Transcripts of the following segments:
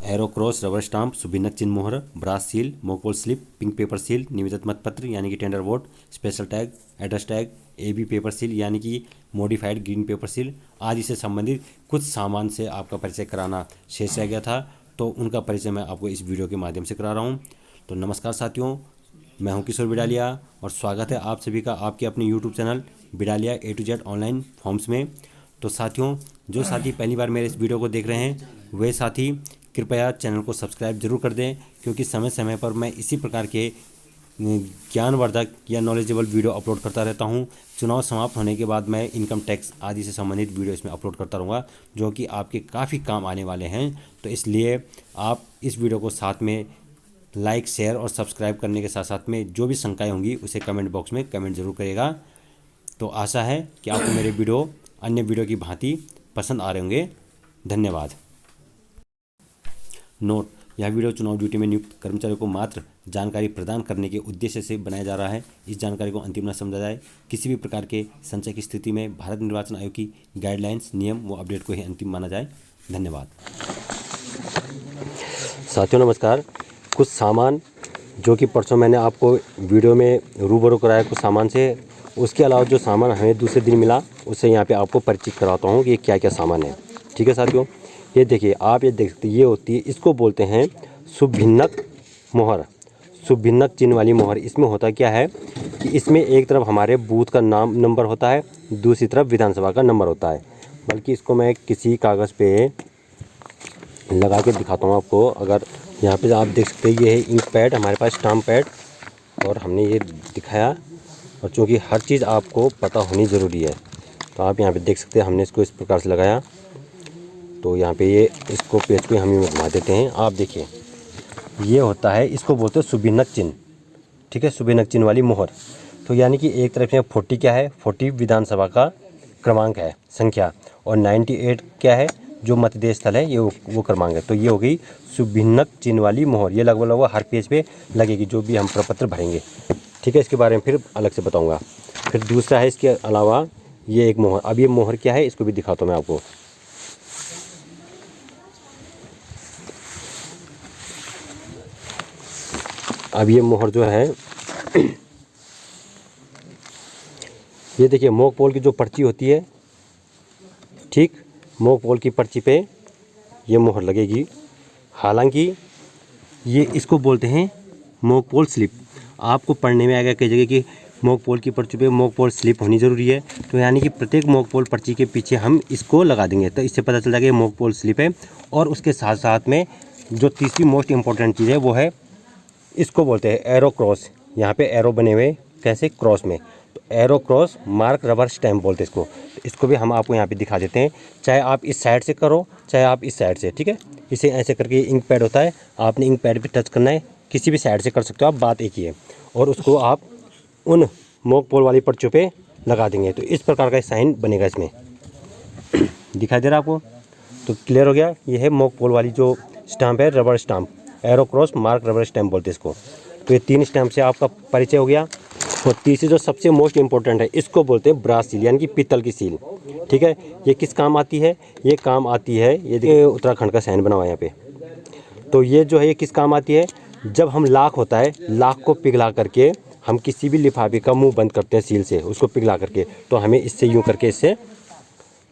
Arrow cross, rubber stamp, सुभिन्नक चिन्ह मोहर, brass seal, mock poll slip, pink paper seal, निवेदित मतपत्र यानी कि tender vote, special tag, address tag, AB paper seal यानी कि मॉडिफाइड ग्रीन पेपर सील आदि से संबंधित कुछ सामान से आपका परिचय कराना शेष रह गया था, तो उनका परिचय मैं आपको इस वीडियो के माध्यम से करा रहा हूँ। तो नमस्कार साथियों, मैं हूं किशोर बिडालिया और स्वागत है आप सभी का आपके अपने YouTube channel Bidalia A to Z online forms में। तो साथियों, जो साथी पहली बार मेरे इस वीडियो को देख रहे हैं वे साथी कृपया चैनल को सब्सक्राइब जरूर कर दें, क्योंकि समय समय पर मैं इसी प्रकार के ज्ञानवर्धक या नॉलेजेबल वीडियो अपलोड करता रहता हूं। चुनाव समाप्त होने के बाद मैं इनकम टैक्स आदि से संबंधित वीडियो इसमें अपलोड करता रहूँगा, जो कि आपके काफ़ी काम आने वाले हैं। तो इसलिए आप इस वीडियो को साथ में लाइक, शेयर और सब्सक्राइब करने के साथ साथ में जो भी शंकाएं होंगी उसे कमेंट बॉक्स में कमेंट जरूर करिएगा। तो आशा है कि आपको मेरे वीडियो अन्य वीडियो की भांति पसंद आ रहे होंगे। धन्यवाद। नोट: यह वीडियो चुनाव ड्यूटी में नियुक्त कर्मचारियों को मात्र जानकारी प्रदान करने के उद्देश्य से बनाया जा रहा है। इस जानकारी को अंतिम न समझा जाए। किसी भी प्रकार के संशय की स्थिति में भारत निर्वाचन आयोग की गाइडलाइंस, नियम व अपडेट को ही अंतिम माना जाए। धन्यवाद। साथियों नमस्कार। कुछ सामान जो कि परसों मैंने आपको वीडियो में रूबरू कराया कुछ सामान से, उसके अलावा जो सामान हमें दूसरे दिन मिला उससे यहाँ पे आपको परिचित कराता हूँ कि ये क्या क्या सामान है। ठीक है साथियों, ये देखिए, आप ये देख सकते, ये होती है, इसको बोलते हैं सुभिन्नक मोहर, सुभिन्नक चिन्ह वाली मोहर। इसमें होता क्या है कि इसमें एक तरफ हमारे बूथ का नाम नंबर होता है, दूसरी तरफ विधानसभा का नंबर होता है। बल्कि इसको मैं किसी कागज़ पे लगा के दिखाता हूँ आपको। अगर यहाँ पे आप देख सकते हैं, ये है इंक पैड, हमारे पास स्टाम्प पैड, और हमने ये दिखाया। और चूँकि हर चीज़ आपको पता होनी ज़रूरी है, तो आप यहाँ पे देख सकते हैं हमने इसको इस प्रकार से लगाया। तो यहाँ पे ये इसको पेज को हम ही घुमा देते हैं। आप देखिए, ये होता है, इसको बोलते हैं सुभिन्नक चिन्ह। ठीक है, सुभिन्नक चिन्ह वाली मोहर। तो यानी कि एक तरफ से 40 क्या है, 40 विधानसभा का क्रमांक है, संख्या, और 98 क्या है, जो मतदेय स्थल है, ये वो क्रमांक है। तो ये हो गई सुभिन्नक चिन्ह वाली मोहर। ये लगभग हर पेज पे लगेगी जो भी हम प्रपत्र भरेंगे। ठीक है, इसके बारे में फिर अलग से बताऊंगा। फिर दूसरा है, इसके अलावा ये एक मोहर। अब ये मोहर क्या है, इसको भी दिखाता हूँ मैं आपको। अब ये मोहर जो है ये देखिए, मॉक पोल की जो पर्ची होती है, ठीक, मॉक पोल की पर्ची पे ये मोहर लगेगी। हालांकि ये इसको बोलते हैं मॉक पोल स्लिप। आपको पढ़ने में आएगा कई जगह कि मॉक पोल की पर्ची पे मॉक पोल स्लिप होनी ज़रूरी है। तो यानी कि प्रत्येक मॉक पोल पर्ची के पीछे हम इसको लगा देंगे, तो इससे पता चल जाएगा ये मॉक पोल स्लिप है। और उसके साथ साथ में जो तीसरी मोस्ट इंपॉर्टेंट चीज़ है वो है, इसको बोलते हैं एरो क्रॉस। यहाँ पे एरो बने हुए कैसे, क्रॉस में, तो arrow cross mark rubber stamp बोलते हैं इसको। तो इसको भी हम आपको यहाँ पे दिखा देते हैं, चाहे आप इस साइड से करो चाहे आप इस साइड से। ठीक है, इसे ऐसे करके इंक पैड होता है, आपने इंक पैड पे टच करना है, किसी भी साइड से कर सकते हो आप, बात एक ही है। और उसको आप उन मॉक पोल वाली पर्चियों पे लगा देंगे, तो इस प्रकार का साइन बनेगा इसमें। दिखाई दे रहा है आपको? तो क्लियर हो गया। ये है मॉक पोल वाली जो स्टैम्प है, rubber stamp, arrow cross mark rubber stamp बोलते हैं इसको। तो ये 3 स्टैम्प से आपका परिचय हो गया। और तीसरी जो सबसे मोस्ट इंपॉर्टेंट है, इसको बोलते हैं ब्रास सील, यानी कि पीतल की सील। ठीक है, ये किस काम आती है, ये काम आती है, ये देखिए उत्तराखंड का साइन बना हुआ है यहाँ पे। तो ये जो है ये किस काम आती है, जब हम लाख होता है, लाख को पिघला करके हम किसी भी लिफाफे का मुंह बंद करते हैं सील से, उसको पिघला करके, तो हमें इससे यूँ करके इससे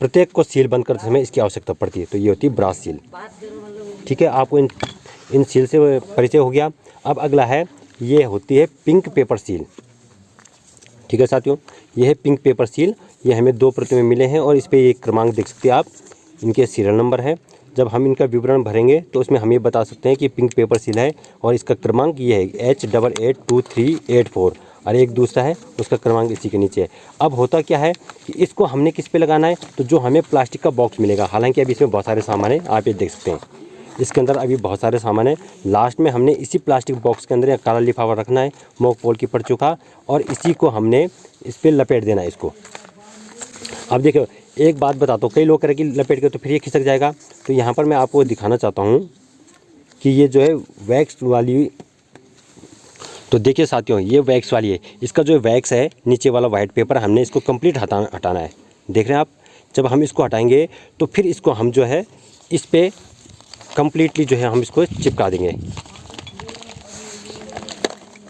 प्रत्येक को सील बंद करते समय इसकी आवश्यकता पड़ती है। तो ये होती है ब्रास सील। ठीक है, आपको इन सील से परिचय हो गया। अब अगला है, ये होती है पिंक पेपर सील। ठीक है साथियों, ये है पिंक पेपर सील। ये हमें 2 प्रति में मिले हैं और इस पर एक क्रमांक देख सकते हैं आप, इनके सीरियल नंबर है। जब हम इनका विवरण भरेंगे तो उसमें हम ये बता सकते हैं कि पिंक पेपर सील है और इसका क्रमांक ये है H882384, और एक दूसरा है उसका क्रमांक इसी के नीचे है। अब होता क्या है कि इसको हमने किस पे लगाना है, तो जो हमें प्लास्टिक का बॉक्स मिलेगा, हालांकि अभी इसमें बहुत सारे सामान है, आप ये देख सकते हैं, इसके अंदर अभी बहुत सारे सामान है। लास्ट में हमने इसी प्लास्टिक बॉक्स के अंदर एक काला लिफाफा रखना है मॉक पोल की पर्चियों का, और इसी को हमने इस पर लपेट देना है इसको। अब देखो, एक बात बताता हूँ, कई लोग कह रहे हैं कि लपेट के तो फिर ये खिसक जाएगा। तो यहाँ पर मैं आपको दिखाना चाहता हूँ कि ये जो है वैक्स वाली, तो देखिए साथियों, ये वैक्स वाली है। इसका जो वैक्स है, नीचे वाला वाइट पेपर, हमने इसको कंप्लीट हटाना है। देख रहे हैं आप? जब हम इसको हटाएंगे तो फिर इसको हम जो है इस पर कम्प्लीटली जो है हम इसको चिपका देंगे।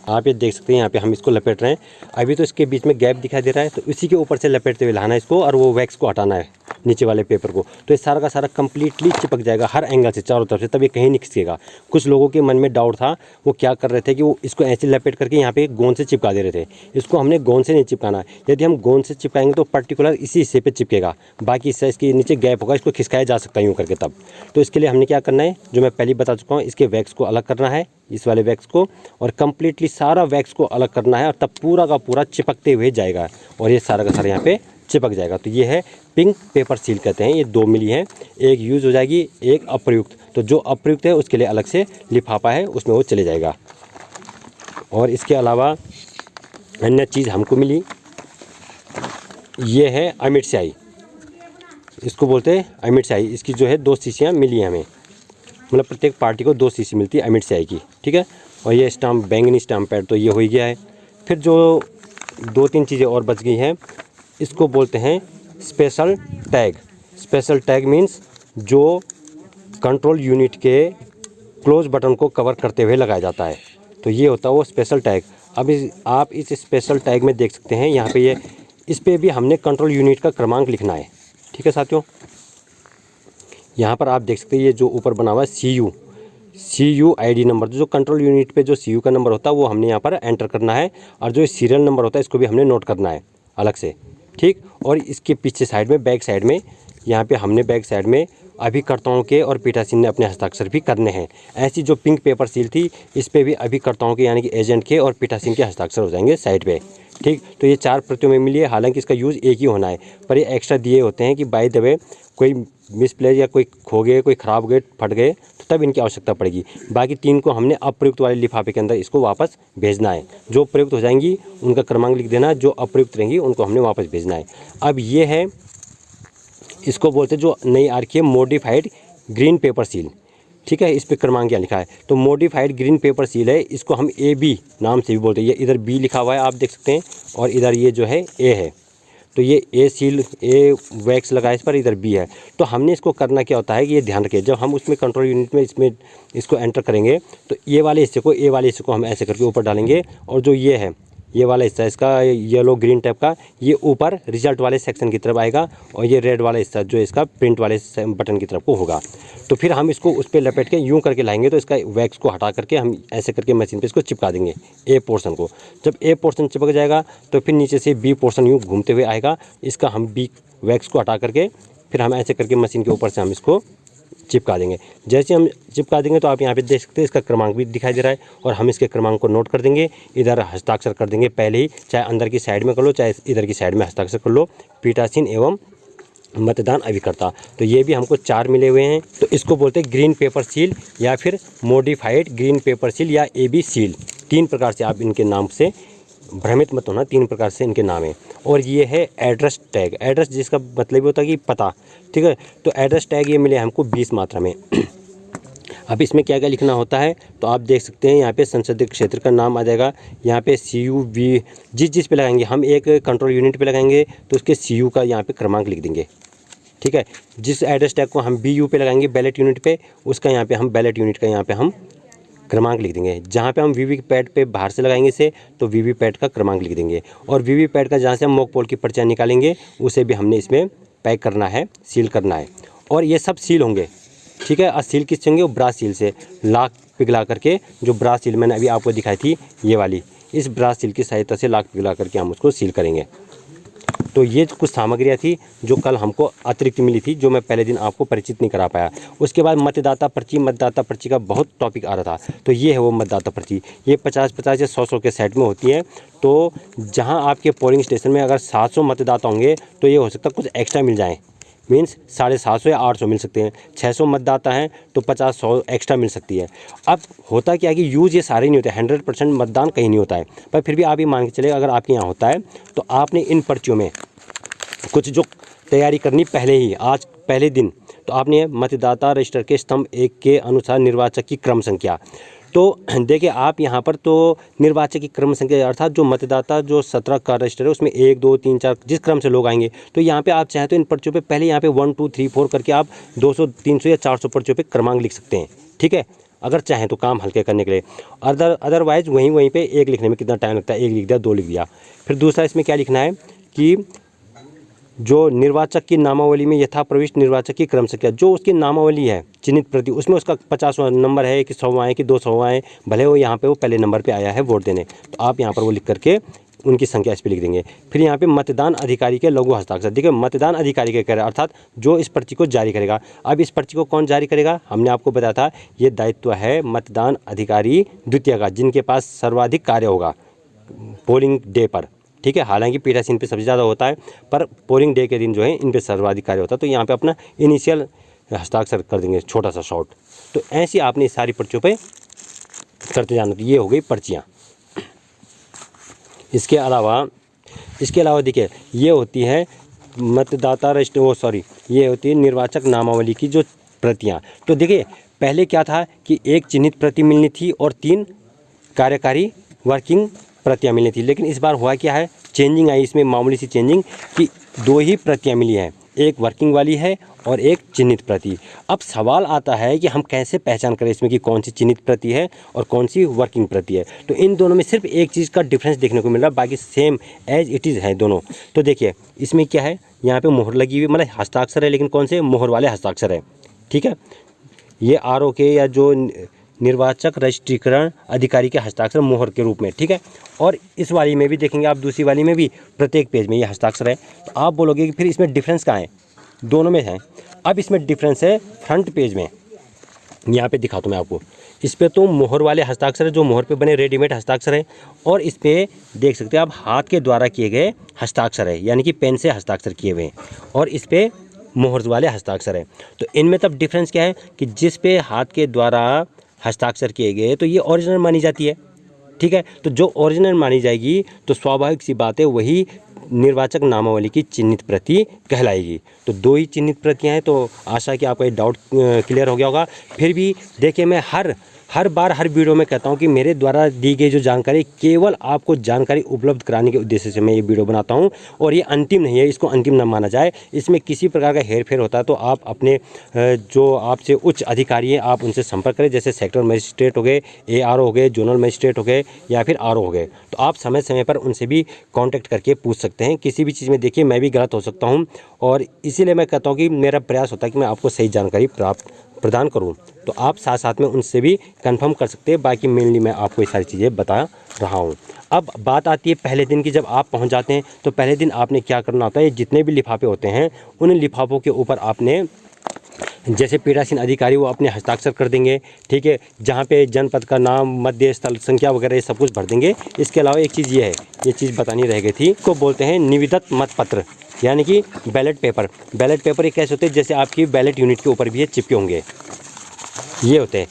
आप ये देख सकते हैं यहाँ पे हम इसको लपेट रहे हैं। अभी तो इसके बीच में गैप दिखाई दे रहा है, तो इसी के ऊपर से लपेटते हुए लाना है इसको और वो वैक्स को हटाना है नीचे वाले पेपर को। तो ये सारा का सारा कम्प्लीटली चिपक जाएगा हर एंगल से, चारों तरफ से, तब ये कहीं नहीं खिसकेगा। कुछ लोगों के मन में डाउट था, वो क्या कर रहे थे कि वो इसको ऐसे लपेट करके यहाँ पे गोंद से चिपका दे रहे थे। इसको हमने गोंद से नहीं चिपकाना। यदि हम गोंद से चिपकाएंगे तो पर्टिकुलर इसी हिस्से पे चिपकेगा, बाकी हिस्सा इसके नीचे गैप होगा, इसको खिसकाया जा सकता है यूँ करके तब। तो इसके लिए हमने क्या करना है, जो मैं पहले बता चुका हूँ, इसके वैक्स को अलग करना है, इस वाले वैक्स को, और कम्प्लीटली सारा वैक्स को अलग करना है, और तब पूरा का पूरा चिपकते हुए जाएगा और ये सारा का सारा यहाँ पे चिपक जाएगा। तो ये है पिंक पेपर सील कहते हैं। ये 2 मिली हैं, एक यूज़ हो जाएगी, एक अप्रयुक्त। तो जो अप्रयुक्त है उसके लिए अलग से लिफाफा है, उसमें वो चले जाएगा। और इसके अलावा अन्य चीज़ हमको मिली, ये है अमिट स्याही, इसको बोलते हैं अमिट स्याही। इसकी जो है 2 शीशियाँ मिली हैं हमें, मतलब प्रत्येक पार्टी को 2 शीशी मिलती है अमिट स्याही की, ठीक है। और ये स्टाम्प, बैंगनी स्टाम्प पैड, तो ये हो ही गया है। फिर जो 2-3 चीज़ें और बच गई हैं, इसको बोलते हैं special tag. Special tag means जो कंट्रोल यूनिट के क्लोज बटन को कवर करते हुए लगाया जाता है, तो ये होता है वो स्पेशल टैग। अब आप इस स्पेशल टैग में देख सकते हैं, यहाँ पे ये, इस पर भी हमने कंट्रोल यूनिट का क्रमांक लिखना है, ठीक है साथियों। यहाँ पर आप देख सकते हैं, ये जो ऊपर बना हुआ है CU ID नंबर, जो कंट्रोल यूनिट पे जो CU का नंबर होता है वो हमने यहाँ पर एंटर करना है, और जो सीरियल नंबर होता है इसको भी हमने नोट करना है अलग से, ठीक। और इसके पीछे साइड में, बैक साइड में, यहाँ पे हमने बैक साइड में अभिकर्ताओं के और पीठासीन ने अपने हस्ताक्षर भी करने हैं। ऐसी जो पिंक पेपर सील थी, इस पे भी अभिकर्ताओं के यानी कि एजेंट के और पीठासीन के हस्ताक्षर हो जाएंगे साइड पे, ठीक। तो ये 4 प्रतियों में मिली है, हालांकि इसका यूज़ एक ही होना है, पर ये एक्स्ट्रा दिए होते हैं कि बाय द वे कोई मिसप्लेस या कोई खो गए, कोई ख़राब गए, फट गए, तो तब इनकी आवश्यकता पड़ेगी। बाकी 3 को हमने अप्रयुक्त वाले लिफाफे के अंदर इसको वापस भेजना है। जो प्रयुक्त हो जाएंगी उनका क्रमांक लिख देना, जो अप्रयुक्त रहेंगी उनको हमने वापस भेजना है। अब ये है, इसको बोलते हैं जो नई आ रखी है मॉडिफाइड ग्रीन पेपर सील, ठीक है। इस पर क्रमांक क्या लिखा है, तो मॉडिफाइड ग्रीन पेपर सील है, इसको हम AB नाम से भी बोलते हैं। ये इधर B लिखा हुआ है आप देख सकते हैं, और इधर ये जो है A है, तो ये A सील, A वैक्स लगा है इस पर, इधर B है। तो हमने इसको करना क्या होता है कि ये ध्यान रखें, जब हम उसमें कंट्रोल यूनिट में इसमें इसको एंटर करेंगे, तो ये वाले हिस्से को, A वाले हिस्से को हम ऐसे करके ऊपर डालेंगे, और जो ये है, ये वाला हिस्सा इसका येलो ग्रीन टाइप का, ये ऊपर रिजल्ट वाले सेक्शन की तरफ आएगा, और ये रेड वाला हिस्सा जो इसका प्रिंट वाले बटन की तरफ को होगा। तो फिर हम इसको उस पर लपेट के यूँ करके लाएंगे, तो इसका वैक्स को हटा करके हम ऐसे करके मशीन पे इसको चिपका देंगे A पोर्शन को। जब A पोर्शन चिपक जाएगा, तो फिर नीचे से B पोर्शन यूँ घूमते हुए आएगा, इसका हम B वैक्स को हटा करके फिर हम ऐसे करके मशीन के ऊपर से हम इसको चिपका देंगे। जैसे हम चिपका देंगे तो आप यहाँ पे देख सकते हैं इसका क्रमांक भी दिखाई दे रहा है, और हम इसके क्रमांक को नोट कर देंगे, इधर हस्ताक्षर कर देंगे पहले ही, चाहे अंदर की साइड में कर लो, चाहे इधर की साइड में हस्ताक्षर कर लो, पीठासीन एवं मतदान अभिकर्ता। तो ये भी हमको 4 मिले हुए हैं। तो इसको बोलते हैं ग्रीन पेपर सील, या फिर मॉडिफाइड ग्रीन पेपर सील, या AB सील। 3 प्रकार से आप इनके नाम से भ्रमित मत होना, 3 प्रकार से इनके नाम है। और ये है एड्रेस टैग, एड्रेस जिसका मतलब होता है कि पता, ठीक है। तो एड्रेस टैग ये मिले हमको 20 मात्रा में। अब इसमें क्या क्या लिखना होता है, तो आप देख सकते हैं यहाँ पे संसदीय क्षेत्र का नाम आ जाएगा, यहाँ पे CUV, जिस पे लगाएंगे, हम एक कंट्रोल यूनिट पे लगाएंगे तो उसके CU का यहाँ पे क्रमांक लिख देंगे, ठीक है। जिस एड्रेस टैग को हम BU पे लगाएंगे, बैलेट यूनिट पे, उसका यहाँ पे हम बैलेट यूनिट का यहाँ पे हम क्रमांक लिख देंगे। जहाँ पे हम VVपैट पे बाहर से लगाएंगे इसे, तो VVपैट का क्रमांक लिख देंगे। और VVपैट का जहाँ से हम मॉक पोल की पर्चियाँ निकालेंगे, उसे भी हमने इसमें पैक करना है, सील करना है। और ये सब सील होंगे, ठीक है। और सील किससे होंगे, वो ब्रास सील से, लाख पिघला करके, जो ब्रास सील मैंने अभी आपको दिखाई थी ये वाली, इस ब्रास सील की सहायता से लाख पिघला करके हम उसको सील करेंगे। तो ये कुछ सामग्रियाँ थी जो कल हमको अतिरिक्त मिली थी, जो मैं पहले दिन आपको परिचित नहीं करा पाया। उसके बाद मतदाता पर्ची का बहुत टॉपिक आ रहा था। तो ये है वो मतदाता पर्ची, ये 50-50 या 100-100 के सेट में होती है। तो जहाँ आपके पोलिंग स्टेशन में अगर 700 मतदाता होंगे, तो ये हो सकता है कुछ एक्स्ट्रा मिल जाए, मीन्स 750 या 800 मिल सकते हैं। 600 मतदाता हैं तो 50-100 एक्स्ट्रा मिल सकती है। अब होता क्या है कि यूज़ ये सारे नहीं होते, 100% मतदान कहीं नहीं होता है, पर फिर भी आप ये मान के चले, अगर आपके यहाँ होता है तो आपने इन पर्चियों में कुछ जो तैयारी करनी पहले ही, आज पहले दिन, तो आपने मतदाता रजिस्टर के स्तंभ 1 के अनुसार निर्वाचक की क्रम संख्या, तो तो देखिए आप यहाँ पर तो निर्वाचक की क्रम संख्या अर्थात जो मतदाता जो 17 का रजिस्टर है उसमें 1 2 3 4 जिस क्रम से लोग आएंगे, तो यहाँ पे आप चाहें तो इन पर्चियों पे पहले यहाँ पे 1 2 3 4 करके आप 200 300 या 400 पर्चियों पे क्रमांक लिख सकते हैं। ठीक है, अगर चाहें तो काम हल्के करने के लिए। अदरवाइज वहीं पे एक लिखने में कितना टाइम लगता है, एक लिख दिया, 2 लिख दिया। फिर दूसरा इसमें क्या लिखना है कि जो निर्वाचक की नामावली में यथा प्रविष्ट निर्वाचक की क्रम संख्या, जो उसकी नामावली है चिन्हित प्रति, उसमें उसका 50वां नंबर है कि 100वां है कि 200वां है, भले वो यहाँ पे वो पहले नंबर पे आया है वोट देने, तो आप यहाँ पर वो लिख करके उनकी संख्या इस पर लिख देंगे। फिर यहाँ पे मतदान अधिकारी के लघु हस्ताक्षर, देखिए मतदान अधिकारी के कह रहे हैं अर्थात जो इस पर्ची को जारी करेगा। अब इस पर्ची को कौन जारी करेगा, हमने आपको बताया था ये दायित्व है मतदान अधिकारी द्वितीय का, जिनके पास सर्वाधिक कार्य होगा पोलिंग डे पर। ठीक है, हालांकि पीठासीन पे सबसे ज़्यादा होता है, पर पोलिंग डे के दिन जो है इन पे सर्वाधिक कार्य होता है। तो यहाँ पे अपना इनिशियल हस्ताक्षर कर देंगे, छोटा सा शॉर्ट। तो ऐसी आपने इस सारी पर्चियों पे करते जाना। तो ये हो गई पर्चियाँ। इसके अलावा देखिए ये होती है मतदाता रजिस्टर ये होती है निर्वाचक नामावली की जो प्रतियाँ। तो देखिए पहले क्या था कि एक चिन्हित प्रति मिलनी थी और 3 कार्यकारी वर्किंग प्रतियाँ मिलनी थी, लेकिन इस बार हुआ क्या है, चेंजिंग आई इसमें, मामूली सी चेंजिंग कि 2 ही प्रतियाँ मिली हैं, एक वर्किंग वाली है और एक चिन्हित प्रति। अब सवाल आता है कि हम कैसे पहचान करें इसमें कि कौन सी चिन्हित प्रति है और कौन सी वर्किंग प्रति है। तो इन दोनों में सिर्फ एक चीज़ का डिफरेंस देखने को मिल रहा है, बाकी सेम एज इट इज़ है दोनों। तो देखिए इसमें क्या है, यहाँ पे मोहर लगी हुई, मतलब हस्ताक्षर है, लेकिन कौन से, मोहर वाले हस्ताक्षर है। ठीक है, ये आरओ के या जो निर्वाचक रजिस्ट्रीकरण अधिकारी के हस्ताक्षर मोहर के रूप में। ठीक है, और इस वाली में भी देखेंगे आप, दूसरी वाली में भी प्रत्येक पेज में ये हस्ताक्षर है। तो आप बोलोगे कि फिर इसमें डिफरेंस कहाँ है, दोनों में है। अब इसमें डिफरेंस है फ्रंट पेज में, यहाँ पे दिखाता हूँ मैं आपको। इस पे तो मोहर वाले हस्ताक्षर है, जो मोहर पे बने रेडीमेड हस्ताक्षर है, और इस पे देख सकते हैं आप हाथ के द्वारा किए गए हस्ताक्षर है, यानी कि पेन से हस्ताक्षर किए हुए हैं, और इस पे मोहर वाले हस्ताक्षर है। तो इनमें तब डिफरेंस क्या है कि जिस पे हाथ के द्वारा हस्ताक्षर किए गए तो ये ओरिजिनल मानी जाती है। ठीक है, तो जो ओरिजिनल मानी जाएगी तो स्वाभाविक सी बात है वही निर्वाचक नामावली की चिन्हित प्रति कहलाएगी। तो 2 ही चिन्हित प्रतियाँ हैं। तो आशा है कि आपका ये डाउट क्लियर हो गया होगा। फिर भी देखिए मैं हर बार हर वीडियो में कहता हूँ कि मेरे द्वारा दी गई जो जानकारी केवल आपको जानकारी उपलब्ध कराने के उद्देश्य से मैं ये वीडियो बनाता हूँ, और ये अंतिम नहीं है, इसको अंतिम न माना जाए। इसमें किसी प्रकार का हेरफेर होता है तो आप अपने जो आपसे उच्च अधिकारी हैं आप उनसे संपर्क करें, जैसे सेक्टर मजिस्ट्रेट हो गए, ARO हो गए, जोनल मजिस्ट्रेट हो गए, या फिर RO हो गए। तो आप समय समय पर उनसे भी कॉन्टैक्ट करके पूछ सकते हैं किसी भी चीज़ में। देखिए मैं भी गलत हो सकता हूँ, और इसीलिए मैं कहता हूँ कि मेरा प्रयास होता है कि मैं आपको सही जानकारी प्रदान करूं। तो आप साथ साथ में उनसे भी कंफर्म कर सकते हैं। बाकी मेनली मैं आपको ये सारी चीज़ें बता रहा हूं। अब बात आती है पहले दिन की। जब आप पहुंच जाते हैं तो पहले दिन आपने क्या करना होता है, जितने भी लिफाफे होते हैं उन लिफाफों के ऊपर आपने, जैसे पीठासीन अधिकारी वो अपने हस्ताक्षर कर देंगे। ठीक है, जहाँ पे जनपद का नाम, मध्य स्थल, संख्या वगैरह ये सब कुछ भर देंगे। इसके अलावा एक चीज़ ये है, ये चीज़ बतानी रह गई थी, को बोलते हैं निविदत मतपत्र, यानी कि बैलेट पेपर। बैलेट पेपर ये कैसे होते हैं, जैसे आपकी बैलेट यूनिट के ऊपर भी ये चिपके होंगे, ये होते हैं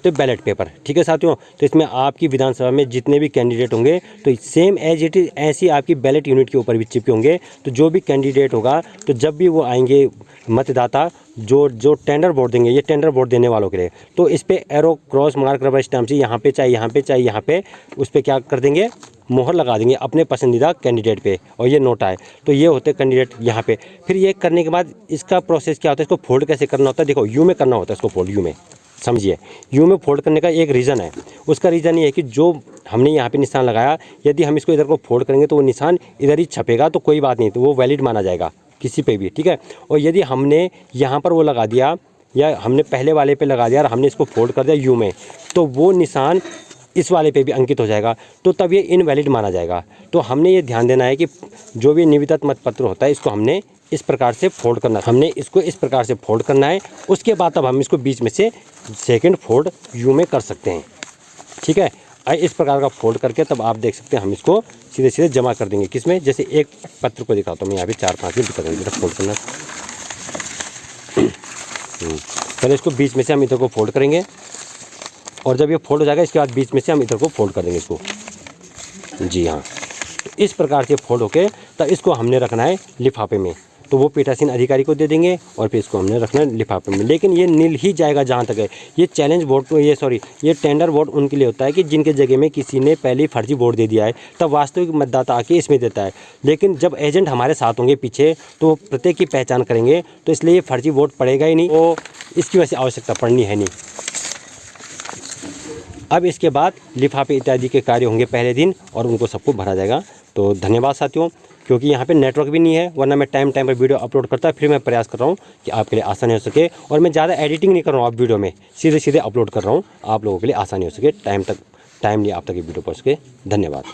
बैलेट पेपर। ठीक है साथियों, तो इसमें आपकी विधानसभा में जितने भी कैंडिडेट होंगे तो सेम एज इट इज़ ऐसी आपकी बैलेट यूनिट के ऊपर भी चिपके होंगे। तो जो भी कैंडिडेट होगा तो जब भी वो आएंगे मतदाता, जो टेंडर वोट देंगे, ये टेंडर वोट देने वालों के लिए, तो इस पर arrow cross mark rubber stamp से यहाँ पे चाहे यहाँ पे चाहे यहाँ पे उस पर क्या कर देंगे, मोहर लगा देंगे अपने पसंदीदा कैंडिडेट पे, और ये नोट आए। तो ये होते कैंडिडेट यहाँ पे। फिर ये करने के बाद इसका प्रोसेस क्या होता है, इसको फोल्ड कैसे करना होता है। देखो यू में करना होता है इसको फोल्ड, यू में समझिए। यू में फोल्ड करने का एक रीज़न है, उसका रीज़न ये है कि जो हमने यहाँ पे निशान लगाया, यदि हम इसको इधर को फोल्ड करेंगे तो वो निशान इधर ही छपेगा, तो कोई बात नहीं, तो वो वैलिड माना जाएगा किसी पे भी। ठीक है, और यदि हमने यहाँ पर वो लगा दिया या हमने पहले वाले पे लगा दिया और हमने इसको फोल्ड कर दिया यू में, तो वो निशान इस वाले पे भी अंकित हो जाएगा, तो तब ये इनवैलिड माना जाएगा। तो हमने ये ध्यान देना है कि जो भी निविदत मतपत्र होता है इसको हमने इस प्रकार से फोल्ड करना है, हमने इसको इस प्रकार से फोल्ड करना है। उसके बाद तब हम इसको बीच में से सेकंड फोल्ड यू में कर सकते हैं। ठीक है, इस प्रकार का फोल्ड करके तब आप देख सकते हैं हम इसको सीधे सीधे जमा कर देंगे। किसमें, जैसे एक पत्र को दिखाता हूँ मैं, यहाँ पे 4-5 मिनट करेंगे फोल्ड करना। पहले इसको बीच में से हम इधर को फोल्ड करेंगे, और जब ये फोल्ड हो जाएगा इसके बाद बीच में से हम इधर को फोल्ड कर देंगे इसको। जी हाँ, तो इस प्रकार से फोल्ड होके तब इसको हमने रखना है लिफाफे में। तो तो वो पीठासीन अधिकारी को दे देंगे और फिर इसको हमने रखना है लिफाफे में। लेकिन ये नील ही जाएगा जहाँ तक है। ये चैलेंज वोट ये टेंडर वोट उनके लिए होता है कि जिनके जगह में किसी ने पहले ही फर्जी वोट दे दिया है, तब वास्तविक मतदाता आके इसमें देता है। लेकिन जब एजेंट हमारे साथ होंगे पीछे, तो प्रत्येक की पहचान करेंगे, तो इसलिए ये फर्जी वोट पड़ेगा ही नहीं, तो इसकी वजह से आवश्यकता पड़नी है नहीं। अब इसके बाद लिफाफे इत्यादि के कार्य होंगे पहले दिन और उनको सबको भरा जाएगा। तो धन्यवाद साथियों, क्योंकि यहाँ पे नेटवर्क भी नहीं है, वरना मैं टाइम पर वीडियो अपलोड करता, फिर मैं प्रयास कर रहा हूँ कि आपके लिए आसानी हो सके। और मैं ज़्यादा एडिटिंग नहीं कर रहा हूँ आप वीडियो में, सीधे अपलोड कर रहा हूँ, आप लोगों के लिए आसानी हो सके, टाइम नहीं आप तक ये वीडियो पहुँच सके। धन्यवाद।